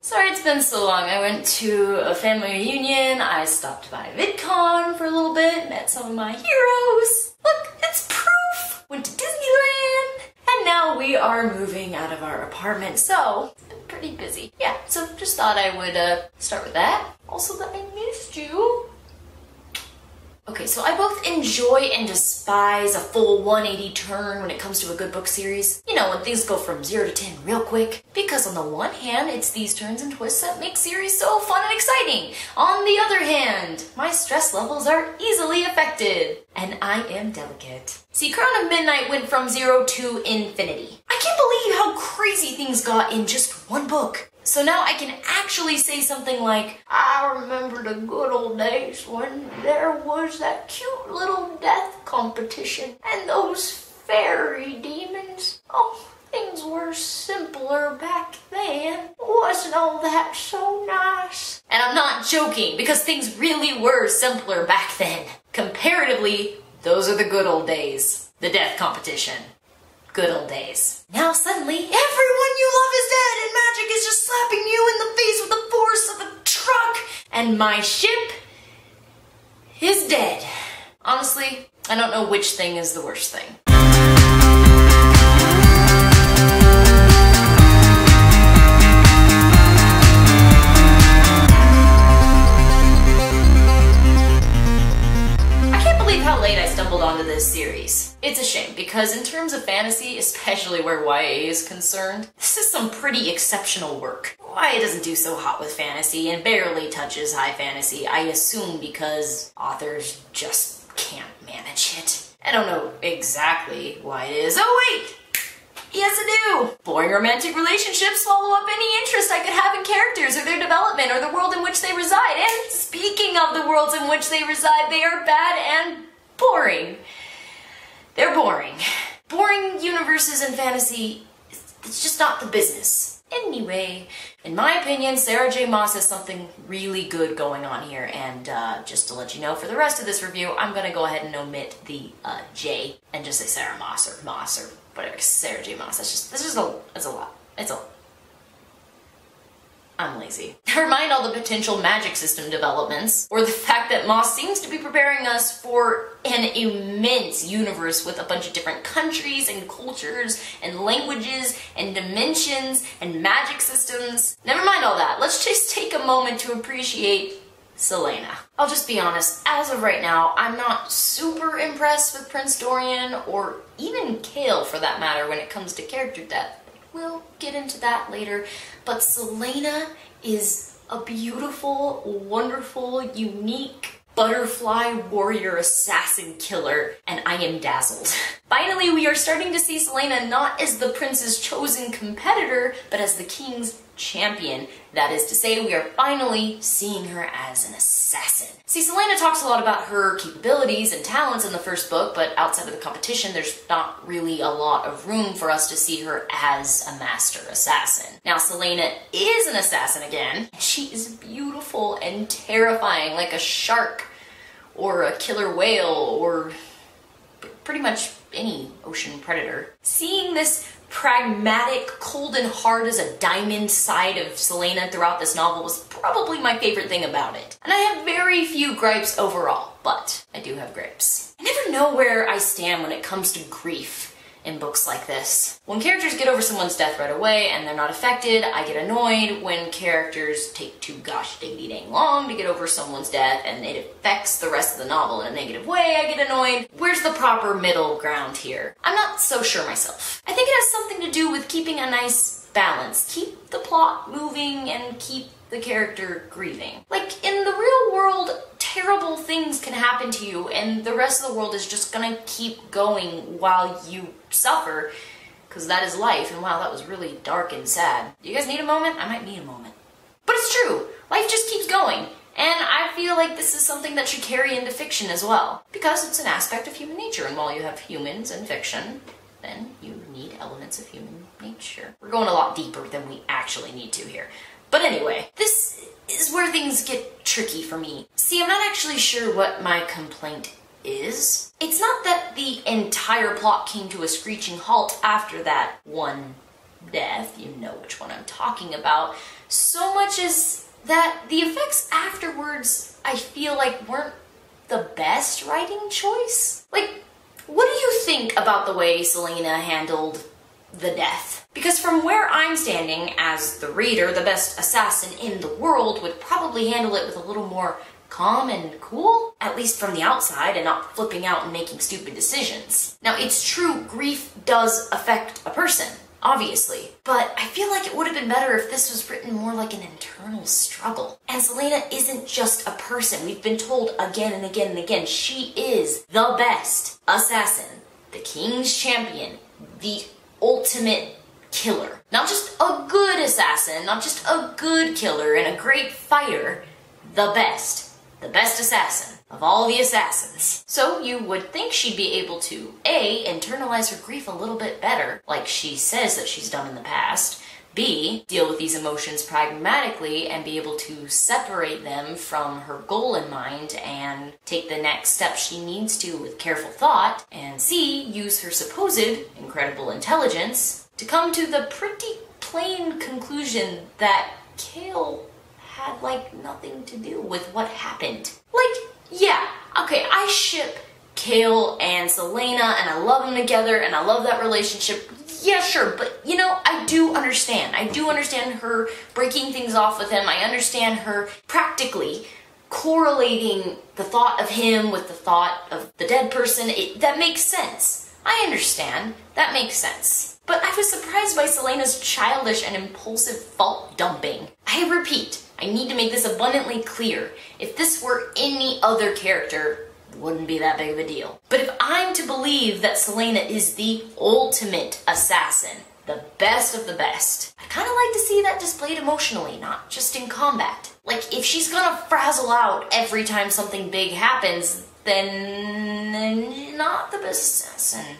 Sorry it's been so long. I went to a family reunion, I stopped by VidCon for a little bit, met some of my heroes. Look, it's proof! Went to Disneyland! And now we are moving out of our apartment, so it's been pretty busy. Yeah, so just thought I would start with that. Also that I missed you. Okay, so I both enjoy and despise a full 180 turn when it comes to a good book series. You know, when things go from 0 to 10 real quick. Because on the one hand, it's these turns and twists that make series so fun and exciting. On the other hand, my stress levels are easily affected. And I am delicate. See, Crown of Midnight went from 0 to infinity. I can't believe how crazy things got in just one book. So now I can actually say something like, I remember the good old days when there was that cute little death competition and those fairy demons. Oh, things were simpler back then. Wasn't all that so nice? And I'm not joking, because things really were simpler back then. Comparatively, those are the good old days. The death competition. Good old days. Now suddenly, everyone you love is dead and magic is just slapping you in the face with the force of a truck and my ship is dead. Honestly, I don't know which thing is the worst thing. How late I stumbled onto this series. It's a shame, because in terms of fantasy, especially where YA is concerned, this is some pretty exceptional work. YA doesn't do so hot with fantasy and barely touches high fantasy, I assume because authors just can't manage it. I don't know exactly why it is. Oh wait! Yes, I do! Boring romantic relationships swallow up any interest I could have in characters or their development or the world in which they reside. And speaking of the worlds in which they reside, they are bad and boring. They're boring. Boring universes in fantasy, it's just not the business. Anyway, in my opinion, Sarah J. Maas has something really good going on here, and just to let you know, for the rest of this review, I'm gonna go ahead and omit the J and just say Sarah Maas or whatever, Sarah J. Maas. That's a lot. It's a lot. I'm lazy. Never mind all the potential magic system developments, or the fact that Maas seems to be preparing us for an immense universe with a bunch of different countries and cultures and languages and dimensions and magic systems. Never mind all that. Let's just take a moment to appreciate Celaena. I'll just be honest, as of right now, I'm not super impressed with Prince Dorian, or even Kale for that matter, when it comes to character depth. We'll get into that later, but Celaena is a beautiful, wonderful, unique butterfly warrior assassin killer, and I am dazzled. Finally, we are starting to see Celaena not as the prince's chosen competitor, but as the king's champion. That is to say, we are finally seeing her as an assassin. See, Celaena talks a lot about her capabilities and talents in the first book, but outside of the competition, there's not really a lot of room for us to see her as a master assassin. Now, Celaena is an assassin again. She is beautiful and terrifying, like a shark, or a killer whale, or pretty much any ocean predator. Seeing this pragmatic, cold and hard as a diamond side of Celaena throughout this novel was probably my favorite thing about it. And I have very few gripes overall, but I do have gripes. I never know where I stand when it comes to grief in books like this. When characters get over someone's death right away and they're not affected, I get annoyed. When characters take too gosh diggity dang long to get over someone's death and it affects the rest of the novel in a negative way, I get annoyed. Where's the proper middle ground here? I'm not so sure myself. I think it has something to do with keeping a nice balance. Keep the plot moving and keep the character grieving. Like, in the real world, terrible things can happen to you and the rest of the world is just gonna keep going while you suffer, because that is life. And wow, that was really dark and sad. Do you guys need a moment? I might need a moment. But it's true. Life just keeps going. And I feel like this is something that should carry into fiction as well, because it's an aspect of human nature, and while you have humans in fiction, then you need elements of human nature. We're going a lot deeper than we actually need to here. But anyway, this is where things get tricky for me. See, I'm not actually sure what my complaint is. It's not that the entire plot came to a screeching halt after that one death, you know which one I'm talking about, so much as that the effects afterwards, I feel like, weren't the best writing choice. Like, what do you think about the way Celaena handled the death? Because from where I'm standing as the reader, the best assassin in the world would probably handle it with a little more calm and cool, at least from the outside, and not flipping out and making stupid decisions. Now, it's true, grief does affect a person, obviously, but I feel like it would have been better if this was written more like an internal struggle. And Celaena isn't just a person. We've been told again and again and again, she is the best assassin, the king's champion, the ultimate killer. Not just a good assassin, not just a good killer and a great fighter, the best assassin of all the assassins. So you would think she'd be able to, A, internalize her grief a little bit better, like she says that she's done in the past, B, deal with these emotions pragmatically and be able to separate them from her goal in mind and take the next step she needs to with careful thought, and C, use her supposed incredible intelligence to come to the pretty plain conclusion that Chaol had, like, nothing to do with what happened. Like, yeah, okay, I ship Chaol and Celaena, and I love them together, and I love that relationship. Yeah, sure, but, you know, I do understand. I do understand her breaking things off with him. I understand her practically correlating the thought of him with the thought of the dead person. That makes sense. I understand. That makes sense. But I was surprised by Celaena's childish and impulsive fault dumping. I repeat, I need to make this abundantly clear. If this were any other character, it wouldn't be that big of a deal. But if I'm to believe that Celaena is the ultimate assassin, the best of the best, I'd kind of like to see that displayed emotionally, not just in combat. Like, if she's gonna frazzle out every time something big happens, then not the best assassin.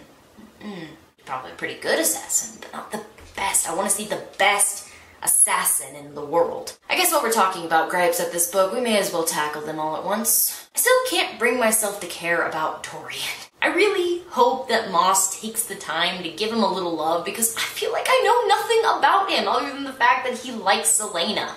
Probably a pretty good assassin, but not the best. I want to see the best assassin in the world. I guess while we're talking about gripes at this book, we may as well tackle them all at once. I still can't bring myself to care about Dorian. I really hope that Maas takes the time to give him a little love, because I feel like I know nothing about him other than the fact that he likes Celaena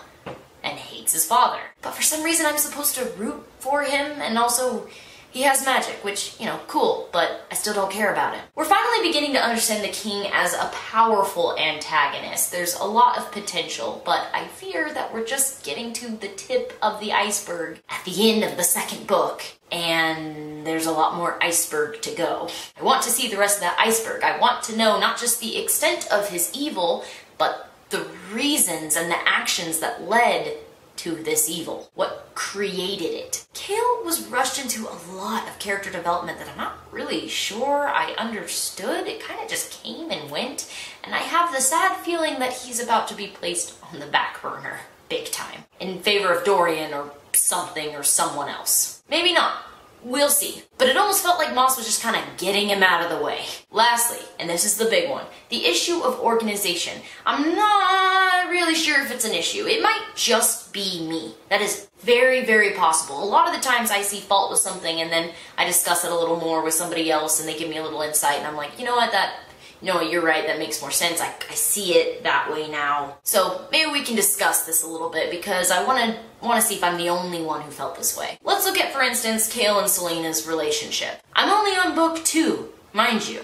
and hates his father. But for some reason I'm supposed to root for him, and also he has magic, which, you know, cool, but I still don't care about him. We're finally beginning to understand the king as a powerful antagonist. There's a lot of potential, but I fear that we're just getting to the tip of the iceberg at the end of the second book, and there's a lot more iceberg to go. I want to see the rest of that iceberg. I want to know not just the extent of his evil, but the reasons and the actions that led to this evil. What created it? Chaol was rushed into a lot of character development that I'm not really sure I understood. It kind of just came and went, and I have the sad feeling that he's about to be placed on the back burner, big time, in favor of Dorian or something or someone else. Maybe not. We'll see. But it almost felt like Maas was just kind of getting him out of the way. Lastly, and this is the big one, the issue of organization. I'm not really sure if it's an issue. It might just be me. That is very, very possible. A lot of the times I see fault with something and then I discuss it a little more with somebody else and they give me a little insight and I'm like, you know what, you're right, that makes more sense. I see it that way now. So maybe we can discuss this a little bit, because I want to see if I'm the only one who felt this way. Let's look at, for instance, Chaol and Celaena's relationship. I'm only on book 2, mind you,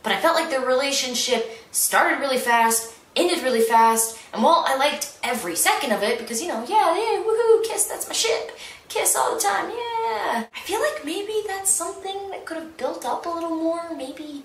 but I felt like their relationship started really fast, ended really fast, and while I liked every second of it, because, yeah, woohoo, kiss, that's my ship, kiss all the time, yeah. I feel like maybe that's something that could have built up a little more, maybe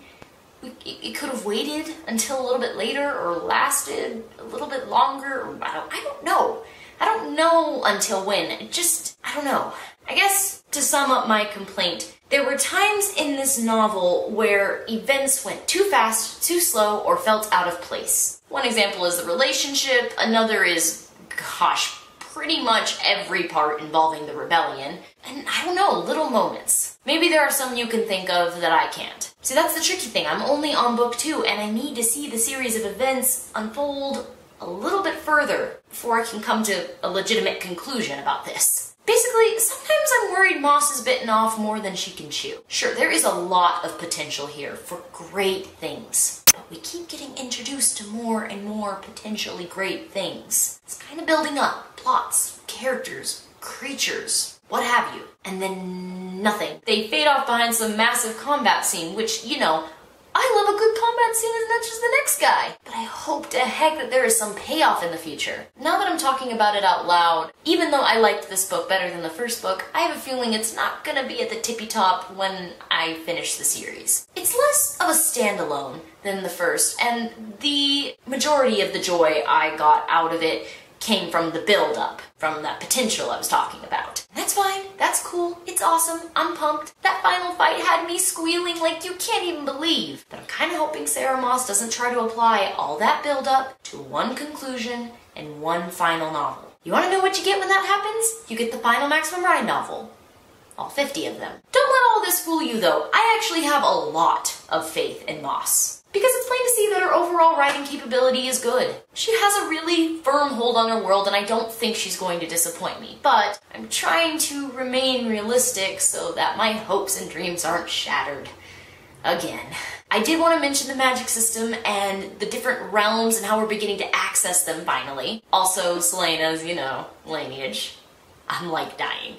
it could have waited until a little bit later or lasted a little bit longer. Or I don't know. I don't know until when. I don't know. I guess to sum up my complaint, there were times in this novel where events went too fast, too slow, or felt out of place. One example is the relationship. Another is, gosh, pretty much every part involving the rebellion. And I don't know, little moments. Maybe there are some you can think of that I can't. See, that's the tricky thing. I'm only on book 2, and I need to see the series of events unfold a little bit further before I can come to a legitimate conclusion about this. Basically, sometimes I'm worried Maas is bitten off more than she can chew. Sure, there is a lot of potential here for great things, but we keep getting introduced to more and more potentially great things. It's kind of building up. Plots, characters, creatures, what have you. And then nothing. They fade off behind some massive combat scene, which, you know, I love a good combat scene as much as the next guy. But I hope to heck that there is some payoff in the future. Now that I'm talking about it out loud, even though I liked this book better than the first book, I have a feeling it's not gonna be at the tippy top when I finish the series. It's less of a standalone than the first, and the majority of the joy I got out of it came from the build-up, from that potential I was talking about. That's fine, that's cool, it's awesome, I'm pumped. That final fight had me squealing like you can't even believe. But I'm kind of hoping Sarah Maas doesn't try to apply all that build-up to one conclusion and one final novel. You want to know what you get when that happens? You get the final Maximum Ride novel. All 50 of them. Don't let all this fool you though, I actually have a lot of faith in Maas. Because it's plain to see that her overall writing capability is good. She has a really firm hold on her world and I don't think she's going to disappoint me. But I'm trying to remain realistic so that my hopes and dreams aren't shattered. Again. I did want to mention the magic system and the different realms and how we're beginning to access them finally. Also, Selena's, you know, lineage. I'm like dying.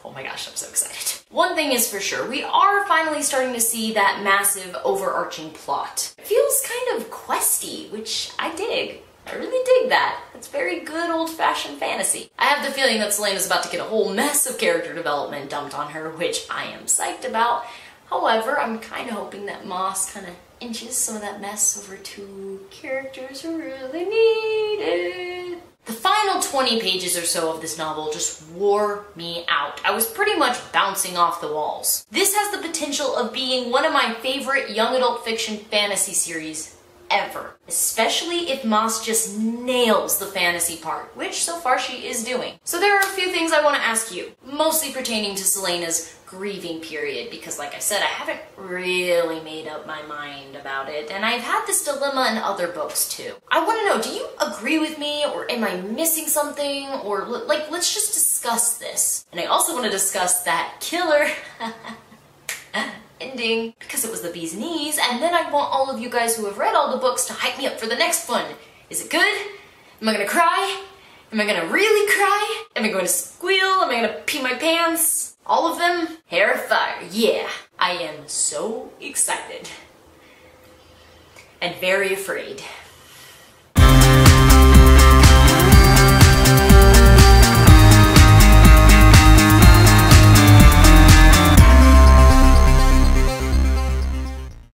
Oh my gosh, I'm so excited. One thing is for sure, we are finally starting to see that massive overarching plot. It feels kind of questy, which I dig. I really dig that. It's very good old-fashioned fantasy. I have the feeling that Selena's about to get a whole mess of character development dumped on her, which I am psyched about. However, I'm kind of hoping that Maas kind of inches some of that mess over to characters who really need it. The final 20 pages or so of this novel just wore me out. I was pretty much bouncing off the walls. This has the potential of being one of my favorite young adult fiction fantasy series ever. Especially if Maas just nails the fantasy part, which so far she is doing. So there are a few things I want to ask you, mostly pertaining to Selena's grieving period, because like I said, I haven't really made up my mind about it, and I've had this dilemma in other books too. I want to know, do you agree with me, or am I missing something, or like, let's just discuss this. And I also want to discuss that killer ending, because it was the bee's knees, and then I want all of you guys who have read all the books to hype me up for the next one. Is it good? Am I gonna cry? Am I gonna really cry? Am I going to squeal? Am I gonna pee my pants? All of them? Heir of Fire, yeah. I am so excited. And very afraid.